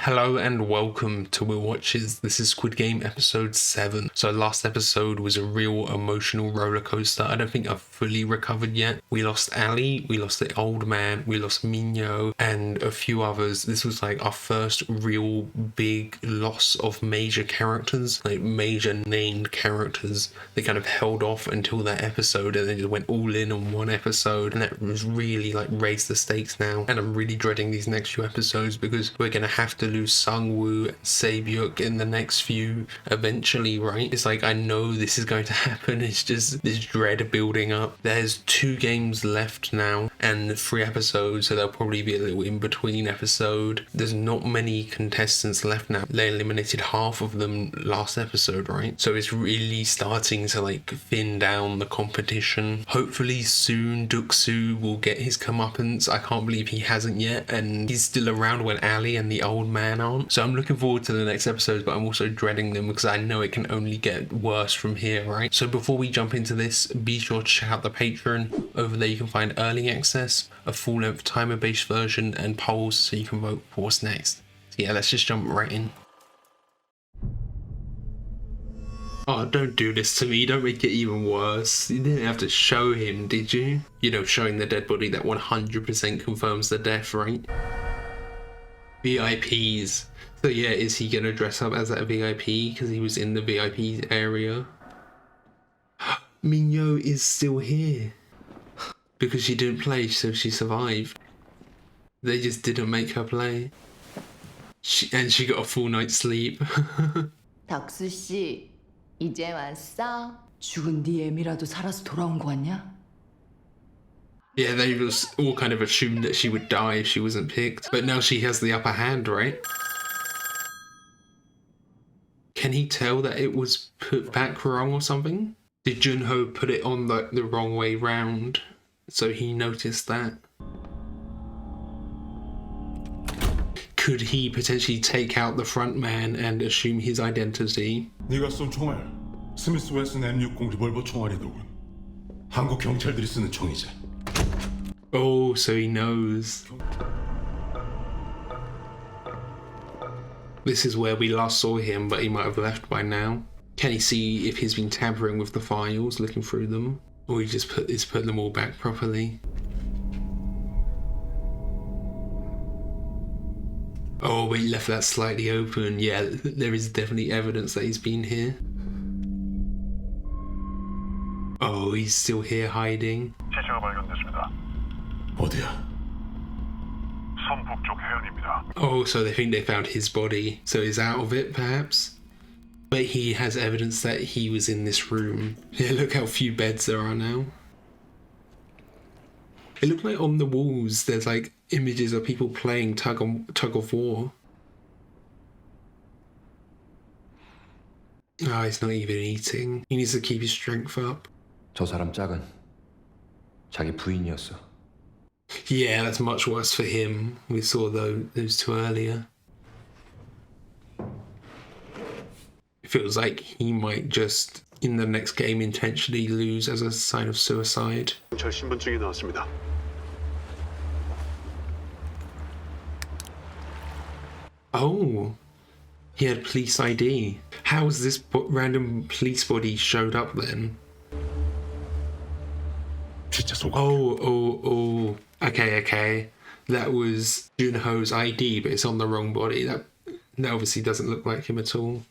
Hello and welcome to Will Watches. This is Squid Game episode 7. So last episode was a real emotional roller coaster. I don't think I've fully recovered yet. We lost Ali, we lost the old man, we lost Minyo and a few others. This was like our first real big loss of major characters, like major named characters. They kind of held off until that episode and then just went all in on one episode, and that was really like raised the stakes now. And I'm really dreading these next few episodes because we're gonna have to lose Sungwoo and Saebyuk in the next few eventually, right? It's like I know this is going to happen. It's just this dread building up. There's 2 games left now and 3 episodes, so there'll probably be a little in between episode. There's not many contestants left now. They eliminated half of them last episode, right? So it's really starting to like thin down the competition. Hopefully soon Duk-soo will get his comeuppance. I can't believe he hasn't yet, and he's still around when Ali and the old man aren't. So I'm looking forward to the next episodes, but I'm also dreading them because I know it can only get worse from here, right? So before we jump into this, be sure to check out the Patreon. Over there you can find early access, a full-length timer-based version, and polls so you can vote for what's next. So yeah, let's just jump right in. Oh, don't do this to me. Don't make it even worse. You didn't have to show him, did you? You know, showing the dead body that 100% confirms the death, right? VIPs. So yeah, is he gonna dress up as that VIP because he was in the VIP area? Minyo is still here because she didn't play, so she survived. They just didn't make her play. And she got a full night's sleep. 덕수 씨, 이제 왔어? 죽은 네 애미라도 살아서 돌아온 거 같냐? Yeah, they just all kind of assumed that she would die if she wasn't picked. But now she has the upper hand, right? Can he tell that it was put back wrong or something? Did Junho put it on the wrong way round? So he noticed that? Could he potentially take out the front man and assume his identity? 네가 쏜 총알, 스미스 웨슨 M60 리볼버 총알이더군. 한국 경찰들이 쓰는 총이지. Oh, so he knows. This is where we last saw him, but he might have left by now. Can he see if he's been tampering with the files, looking through them? Or he just put them all back properly? Oh, but he left that slightly open. Yeah, there is definitely evidence that he's been here. Oh, he's still here hiding. 시체가 발견됐습니다. 어디야? 서북쪽 해안입니다. Oh, so they think they found his body, so he's out of it, perhaps? But he has evidence that he was in this room. Yeah, look how few beds there are now. It looked like on the walls there's like images of people playing tug of war. Oh, he's not even eating. He needs to keep his strength up. 저 사람 짝은 자기 부인이었어. Yeah, that's much worse for him. We saw those 2 earlier. It feels like he might just, in the next game, intentionally lose as a sign of suicide. 경찰 신분증이 나왔습니다. Oh, he had police ID. How has this random police body showed up then? 진짜 속. Oh. Okay. That was Junho's ID, but it's on the wrong body. That obviously doesn't look like him at all.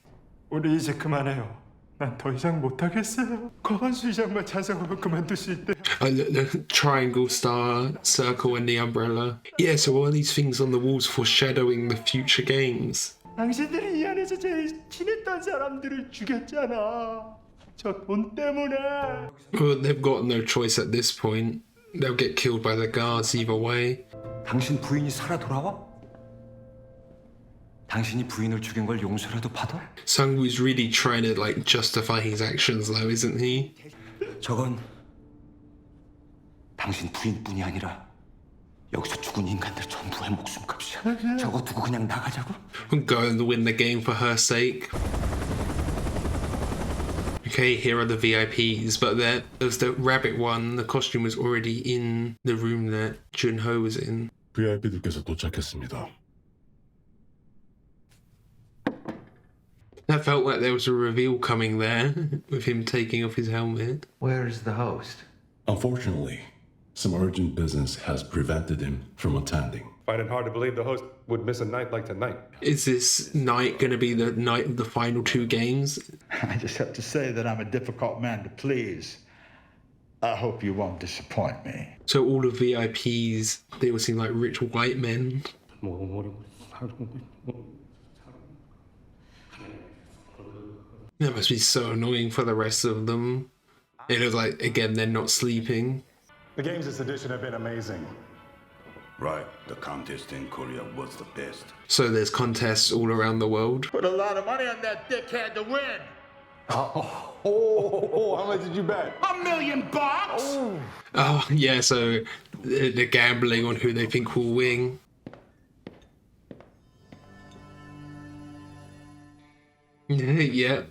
우리 이제 그만해요. 난 더 이상 못하겠어요. 거반수 이장만 자석으로 그만둘 수 있대요. The triangle, star, circle, and the umbrella. Yeah, so all these things on the walls foreshadowing the future games. 당신들이 이 안에서 제일 친했던 사람들을 죽였잖아. 저 돈 때문에. Well, they've got no choice at this point. They'll get killed by the guards either way. 당신 부인이 살아 돌아와? 당신이 부인을 죽인 걸 용서라도 받아? Sungwoo's really trying to like justify his actions though, isn't he? 저건 당신 부인뿐이 아니라 여기서 죽은 인간들 전부의 목숨값이야. 저거 두고 그냥 나가자고? Go and win the game for her sake. Okay, here are the VIPs, but there's the rabbit one. The costume was already in the room that Junho was in. VIP들께서 도착했습니다. That felt like there was a reveal coming there with him taking off his helmet. Where is the host? Unfortunately, some urgent business has prevented him from attending. Find it hard to believe the host would miss a night like tonight. Is this night going to be the night of the final 2 games? I just have to say that I'm a difficult man to please. I hope you won't disappoint me. So all the VIPs, they all seem like rich white men. That must be so annoying for the rest of them. It looks like, again, they're not sleeping. The games this edition have been amazing. Right, the contest in Korea was the best. So there's contests all around the world. Put a lot of money on that dickhead to win. How much did you bet? $1 million bucks. Oh, yeah, so they're gambling on who they think will win. Yeah.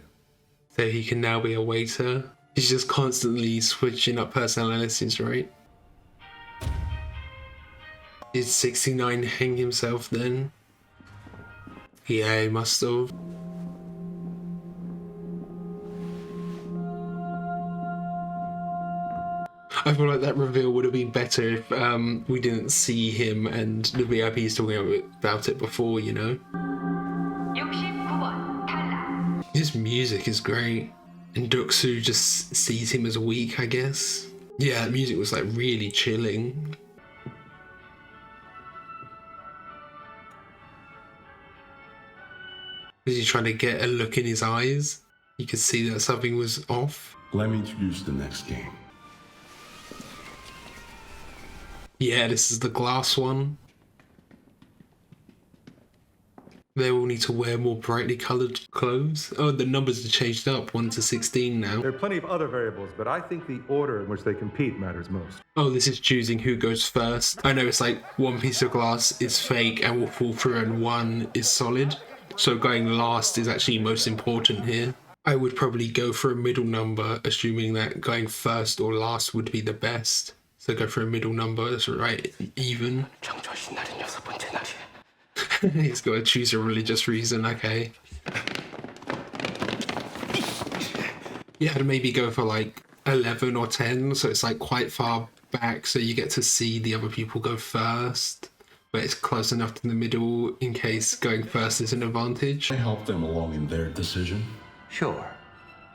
So he can now be a waiter. He's just constantly switching up personalities, right? Did 69 hang himself then? Yeah, he must have. I feel like that reveal would have been better if we didn't see him and the VIPs talking about it before, you know? 69번 탈락. His music is great. And Doksu just sees him as weak, I guess. Yeah, the music was like really chilling. Was he trying to get a look in his eyes? You could see that something was off. Let me introduce the next game. Yeah, this is the glass one. They all need to wear more brightly coloured clothes. Oh, the numbers are changed up, 1 to 16 now. There are plenty of other variables, but I think the order in which they compete matters most. Oh, this is choosing who goes first. I know it's like one piece of glass is fake and will fall through and one is solid. So going last is actually most important here. I would probably go for a middle number, assuming that going first or last would be the best. So go for a middle number, that's right, even. He's got to choose a religious reason, okay. Yeah, I'd maybe go for like 11 or 10, so it's like quite far back, so you get to see the other people go first. But it's close enough to the middle in case going first is an advantage. I help them along in their decision. Sure.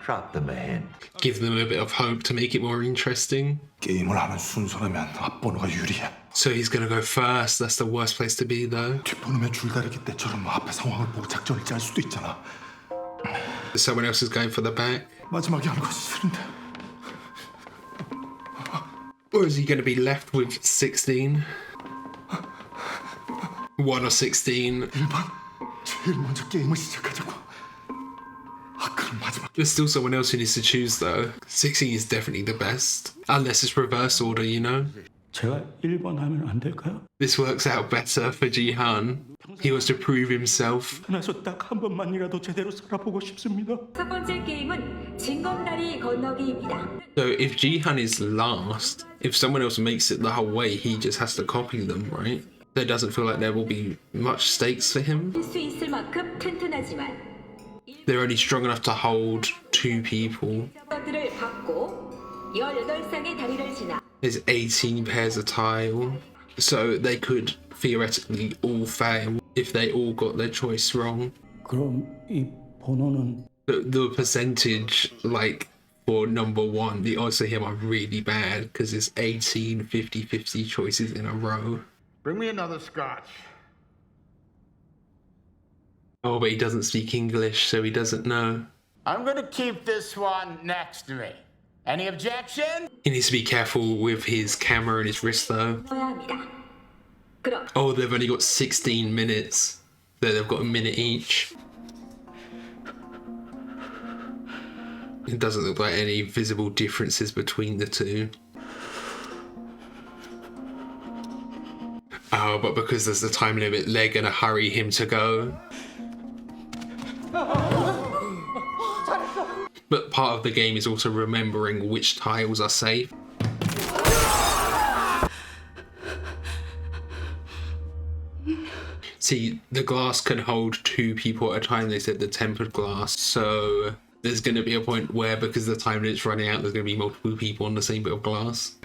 Drop them a hint. Give them a bit of hope to make it more interesting. 게임을 하는 순서라면 앞번호가 유리해. So he's gonna go first. That's the worst place to be though. 뒷번호면 줄다리기 때처럼 앞에 상황을 보고 작전을 짤 수도 있잖아. Someone else is going for the back. 마지막에 하는 것이 싫은데. Or is he gonna be left with 16? 1 or 16. 1번 제일 먼저 게임을 시작하자고. 그럼 마지막. There's still someone else who needs to choose though. 16 is definitely the best. Unless it's reverse order, you know? 제가 1번 하면 안 될까요? This works out better for Jihan. He wants to prove himself. 그래서 딱 한 번만이라도 제대로 살아보고 싶습니다. 첫 번째 게임은 징검다리 건너기입니다. So if Jihan is last, if someone else makes it the whole way, he just has to copy them, right? There doesn't feel like there will be much stakes for him. 할 수 있을 만큼 튼튼하지만 They're only strong enough to hold 2 people. 것들을 받고 18쌍의 다리를 지나 There's 18 pairs of tile. So they could theoretically all fail if they all got their choice wrong. 그럼 이 번호는 The percentage, like, for number 1, the odds for him are really bad because it's 18 50-50 choices in a row. Bring me another scotch. Oh, but he doesn't speak English, so he doesn't know. I'm gonna keep this one next to me. Any objection? He needs to be careful with his camera and his wrist, though. 써야 합니다. 그럼 Oh, they've only got 16 minutes. So they've got a minute each. It doesn't look like any visible differences between the two. Oh, but because there's the time limit, they're gonna hurry him to go. But part of the game is also remembering which tiles are safe. See, the glass can hold 2 people at a time, they said, the tempered glass. So there's going to be a point where, because the time limit's running out, there's going to be multiple people on the same bit of glass.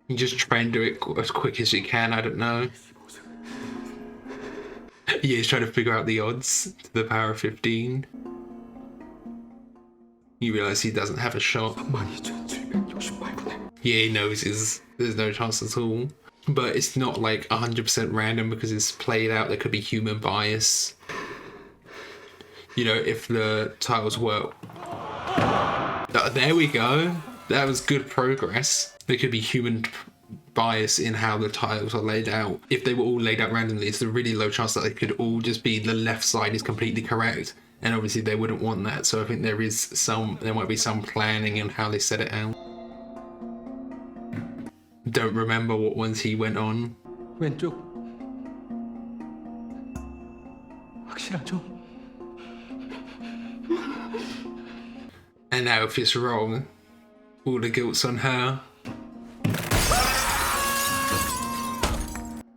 You just try and do it as quick as you can, I don't know. Yeah, he's trying to figure out the odds to the power of 15. You realise he doesn't have a shot. Yeah, he knows there's no chance at all. But it's not like 100% random because it's played out. There could be human bias. You know, if the tiles were... there we go. That was good progress. There could be human bias in how the tiles are laid out. If they were all laid out randomly, it's a really low chance that they could all just be the left side is completely correct. And obviously they wouldn't want that. So I think there might be some planning on how they set it out. Don't remember what ones he went on. 왼쪽. 확실하죠? And now if it's wrong, all the guilt's on her.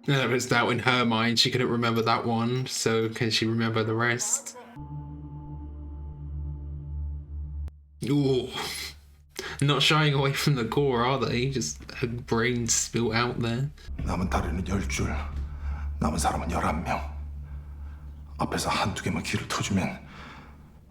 And if it's doubt in her mind, she couldn't remember that one, so can she remember the rest? Ooh. Not shying away from the gore, are they? Just her brain spilt out there. 남은 다리는 10줄, 남은 사람은 11명. 앞에서 한두 개만 길을 터주면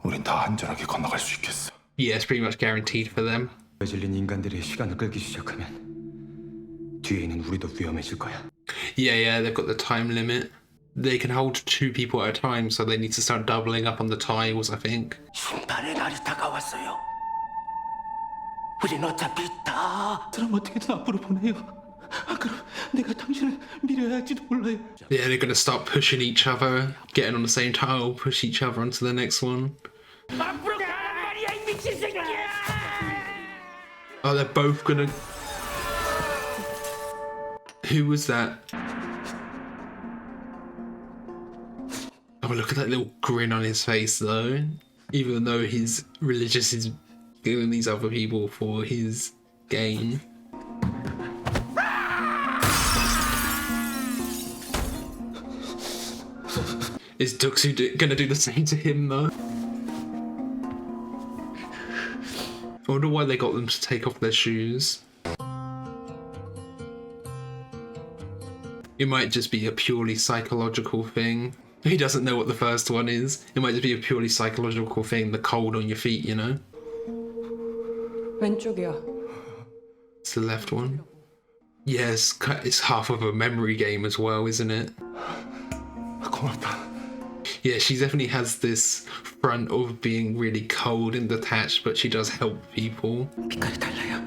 우린 다 안전하게 건너갈 수 있겠어. Yeah, it's pretty much guaranteed for them. 질린 인간들이 시간을 끌기 시작하면 뒤에 있는 우리도 위험해질 거야. Yeah, they've got the time limit. They can hold 2 people at a time, so they need to start doubling up on the tiles, I think. 심판의 날이 다가왔어요. 우린 어차피 다 사람 어떻게든 앞으로 보내요. 그럼 내가 당신을 밀어야 할지도 몰라요. Yeah, they're gonna start pushing each other, getting on the same tile, push each other onto the next one. 앞으로 가란 말이야, 이 미친 새끼야! Oh, they're both gonna... Who was that? Oh, look at that little grin on his face, though. Even though he's religious, he's killing these other people for his gain. Is Duxu gonna do the same to him, though? I wonder why they got them to take off their shoes. It might just be a purely psychological thing. He doesn't know what the first one is. It might just be a purely psychological thing, the cold on your feet, you know? 왼쪽이야. It's the left one. Yes, it's half of a memory game as well, isn't it? 고맙다. Yeah, she definitely has this front of being really cold and detached, but she does help people. 빛깔이 달라요.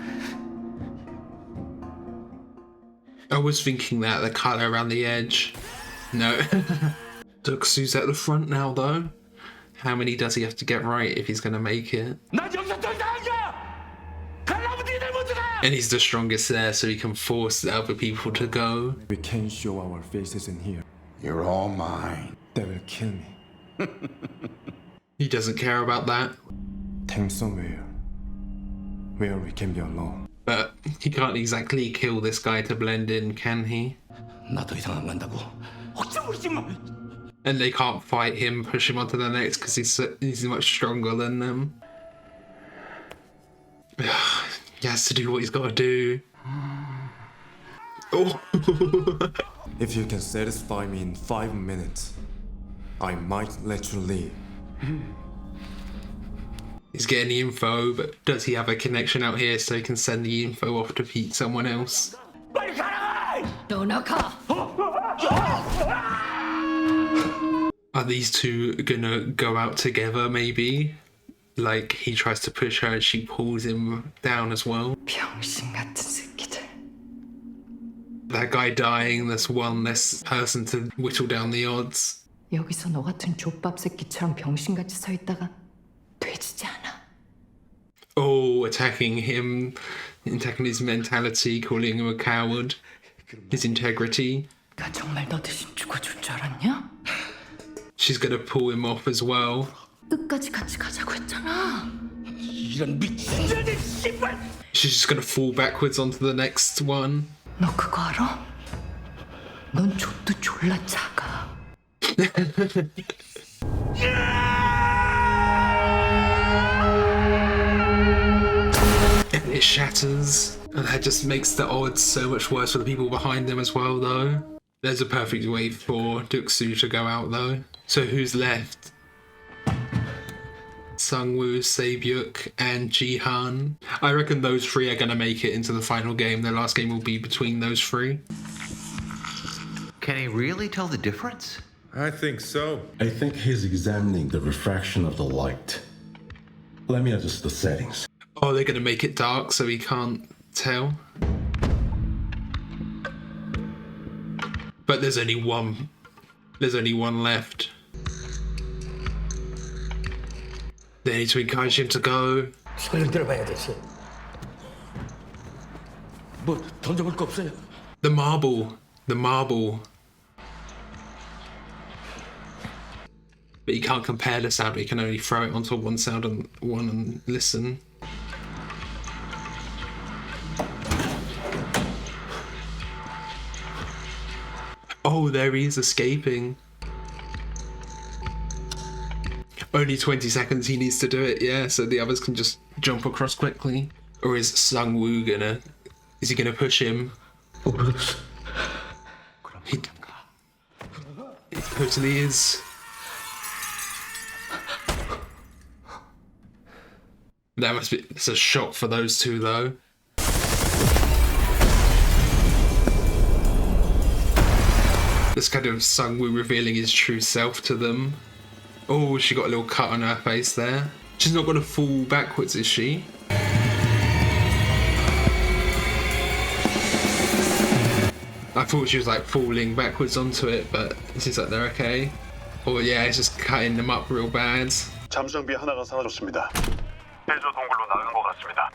I was thinking that, the colour around the edge. No. Duxu's at the front now, though. How many does he have to get right if he's going to make it? 난 여기서 더 이상 안 가! 가려면 니들 먼저 가! And he's the strongest there, so he can force the other people to go. We can't show our faces in here. You're all mine. They will kill me. He doesn't care about that. Take somewhere where we can be alone. But he can't exactly kill this guy to blend in, can he? 나 더 이상 안 간다고. 억지 부리지 마. And they can't fight him, push him onto the next because he's much stronger than them. He has to do what he's got to do. Oh. If you can satisfy me in 5 minutes, I might let you leave. He's getting the info, but does he have a connection out here so he can send the info off to someone else? 빨리 가라! 너 나가. Are these two gonna go out together, maybe? Like, he tries to push her and she pulls him down as well. 병신 같은 새끼들. That guy dying, that's one less person to whittle down the odds. 여기서 너 같은 족밥 새끼처럼 병신같이 서 있다가 되지지 않아. Oh, attacking him, attacking his mentality, calling him a coward, his integrity. 가 정말 너 대신 죽어줄 줄 알았냐? She's gonna pull him off as well. 끝까지 같이 가자고 했잖아. 이런 미친 년의 씨발! She's just gonna fall backwards onto the next one. 너 그거 알아? 넌 족도 졸라 작아. And it shatters. And that just makes the odds so much worse for the people behind them as well, though. There's a perfect way for Duxu to go out, though. So who's left? Sungwoo, Saebyuk, and Jihan. I reckon those three are going to make it into the final game. Their last game will be between those three. Can he really tell the difference? I think so. I think he's examining the refraction of the light. Let me adjust the settings. Oh, they're going to make it dark so he can't tell. But there's only one. There's only one left. They need to encourage him to go. 손을 들어봐야 됐어. 뭐 던져볼 거 없어요? The marble. The marble. But he can't compare the sound. He can only throw it onto one sound and listen. Oh, there he is escaping. Only 20 seconds he needs to do it, yeah, so the others can just jump across quickly. Or is Sungwoo gonna... Is he gonna push him? He totally is. That must be... It's a shock for those two, though. This kind of Sungwoo revealing his true self to them. Oh, she got a little cut on her face there. She's not gonna fall backwards, is she? I thought she was like falling backwards onto it, but it seems like they're okay. Oh yeah, it's just cutting them up real bad. 잠수정비 하나가 사라졌습니다. 해저 동굴로 나간 것 같습니다.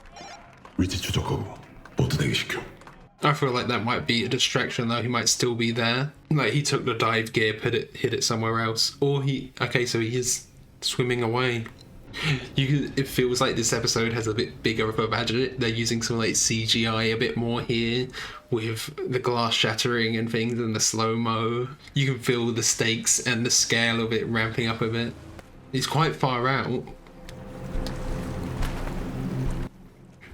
위치 추적하고 보트 대기시켜. I feel like that might be a distraction though. He might still be there. Like he took the dive gear, hid it somewhere else, or okay, so he is swimming away. It feels like this episode has a bit bigger of a budget. They're using some like CGI a bit more here with the glass shattering and things and the slow-mo. You can feel the stakes and the scale of it ramping up a bit. It's quite far out.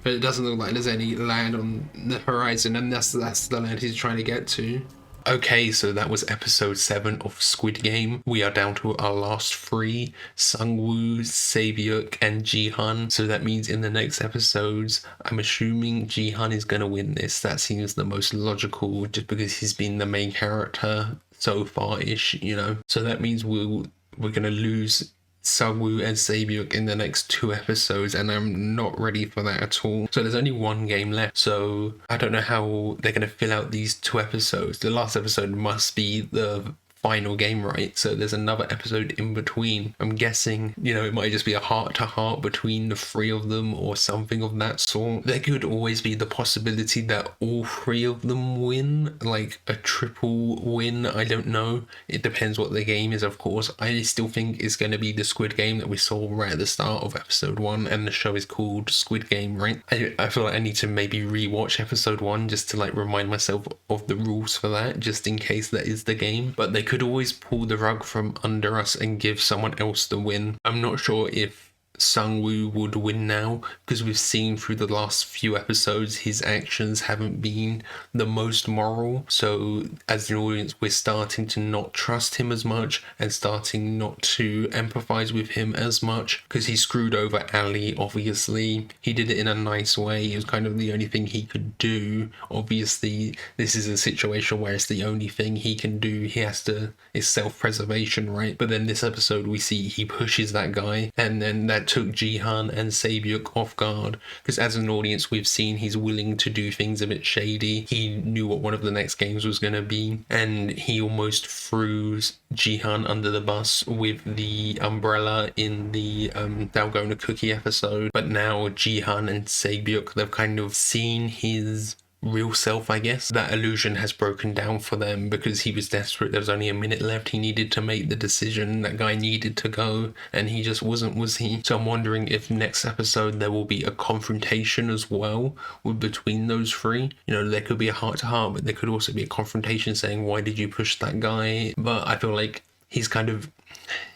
But it doesn't look like there's any land on the horizon, and that's the land he's trying to get to. Okay, so that was episode 7 of Squid Game. We are down to our last 3, Sungwoo, Saebyuk, and Jihan. So that means in the next episodes, I'm assuming Jihan is going to win this. That seems the most logical, just because he's been the main character so far-ish, you know. So that means we're going to lose Sungwoo and Saebyuk in the next 2 episodes, and I'm not ready for that at all. So there's only 1 game left, so I don't know how they're going to fill out these 2 episodes. The last episode must be the final game, right? So there's another episode in between. I'm guessing, you know, it might just be a heart-to-heart between the 3 of them or something of that sort. There could always be the possibility that all 3 of them win, like a triple win. I don't know. It depends what the game is, of course. I still think it's going to be the Squid Game that we saw right at the start of episode 1, and the show is called Squid Game, right? I feel like I need to maybe rewatch episode 1 just to like remind myself of the rules for that, just in case that is the game. But they could always pull the rug from under us and give someone else the win. I'm not sure if Sungwoo would win now, because we've seen through the last few episodes his actions haven't been the most moral. So as an audience, we're starting to not trust him as much and starting not to empathize with him as much, because he screwed over Ali, obviously. He did it in a nice way. It was kind of the only thing he could do. Obviously, this is a situation where it's the only thing he can do. He has to, it's self-preservation, right? But then this episode, we see he pushes that guy, and then that took Jihan and Saebyuk off guard, because as an audience we've seen he's willing to do things a bit shady. He knew what one of the next games was going to be, and he almost threw Jihan under the bus with the umbrella in the Dalgona Cookie episode. But now Jihan and Saebyuk, they've kind of seen his real self, I guess. That illusion has broken down for them because he was desperate. There was only a minute left. He needed to make the decision. That guy needed to go, and he just wasn't, was he? So I'm wondering if next episode there will be a confrontation as well between those three. You know, there could be a heart-to-heart, but there could also be a confrontation saying, why did you push that guy? But I feel like he's kind of...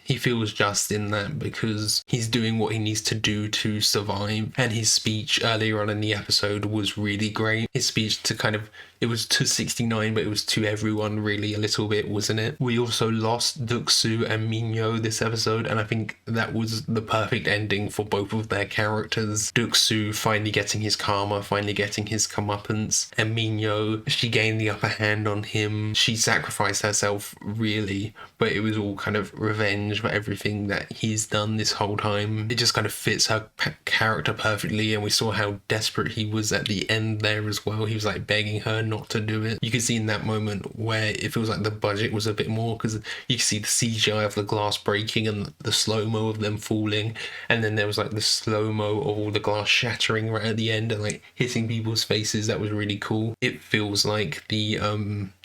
he feels just in that because he's doing what he needs to do to survive. And his speech earlier on in the episode was really great. His speech to kind of, it was to 69, but it was to everyone really a little bit, wasn't it? We also lost Duxu and Minyo this episode, and I think that was the perfect ending for both of their characters. Duxu finally getting his karma, finally getting his comeuppance, and Minyo, she gained the upper hand on him. She sacrificed herself really, but it was all kind of revenge for everything that he's done this whole time. It just kind of fits her character perfectly, and we saw how desperate he was at the end there as well. He was like begging her not to do it. You can see in that moment where it feels like the budget was a bit more, because you can see the CGI of the glass breaking and the slow-mo of them falling, and then there was like the slow-mo of all the glass shattering right at the end and like hitting people's faces. That was really cool. It feels like the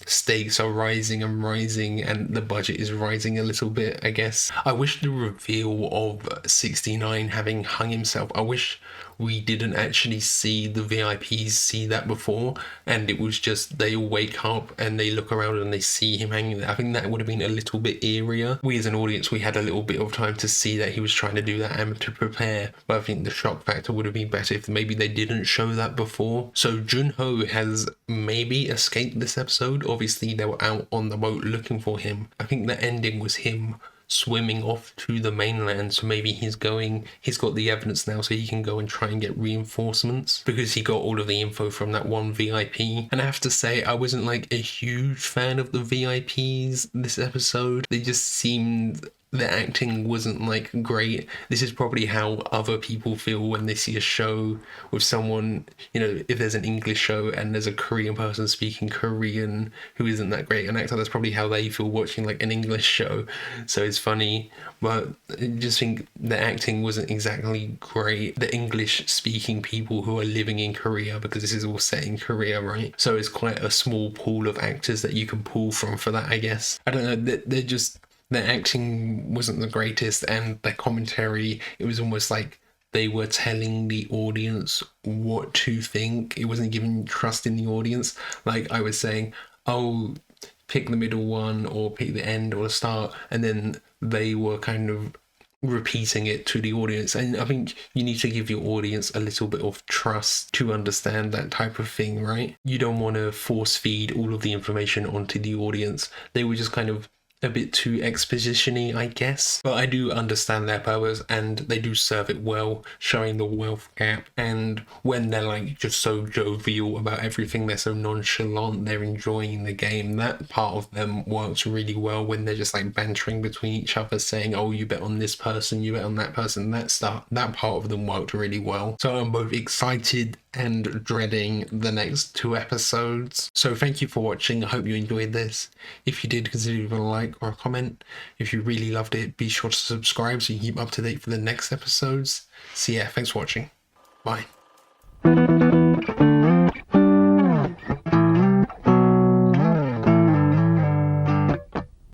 stakes are rising and rising, and the budget is rising a little bit, I guess. I wish the reveal of 69 having hung himself, I wish we didn't actually see the VIPs see that before, and it was just they all wake up and they look around and they see him hanging there. I think that would have been a little bit eerier. We as an audience, we had a little bit of time to see that he was trying to do that and to prepare, but I think the shock factor would have been better if maybe they didn't show that before. So Junho has maybe escaped this episode. Obviously they were out on the boat looking for him. I think the ending was him swimming off to the mainland, so maybe he's got the evidence now, so he can go and try and get reinforcements, because he got all of the info from that one VIP. And I have to say, I wasn't like a huge fan of the VIPs this episode. They just seemed, the acting wasn't like great. This is probably how other people feel when they see a show with someone, you know, if there's an English show and there's a Korean person speaking Korean who isn't that great an actor, that's probably how they feel watching like an English show. So it's funny, but I just think the acting wasn't exactly great. The English speaking people who are living in Korea, because this is all set in Korea, right? So it's quite a small pool of actors that you can pull from for that, I guess. I don't know, they're just... their acting wasn't the greatest, and their commentary, it was almost like they were telling the audience what to think. It wasn't giving trust in the audience. Like I was saying, oh, pick the middle one or pick the end or the start, and then they were kind of repeating it to the audience. And I think you need to give your audience a little bit of trust to understand that type of thing, right? You don't want to force feed all of the information onto the audience. They were just kind of a bit too exposition-y, I guess. But I do understand their purpose, and they do serve it well, showing the wealth gap. And when they're like just so jovial about everything, they're so nonchalant, they're enjoying the game, that part of them works really well. When they're just like bantering between each other, saying, oh, you bet on this person, you bet on that person, that part of them worked really well. So I'm both excited and dreading the next 2 episodes. So thank you for watching. I hope you enjoyed this. If you did, consider leaving a like or a comment. If you really loved it, be sure to subscribe so you keep up to date for the next episodes. So yeah, thanks for watching. Bye.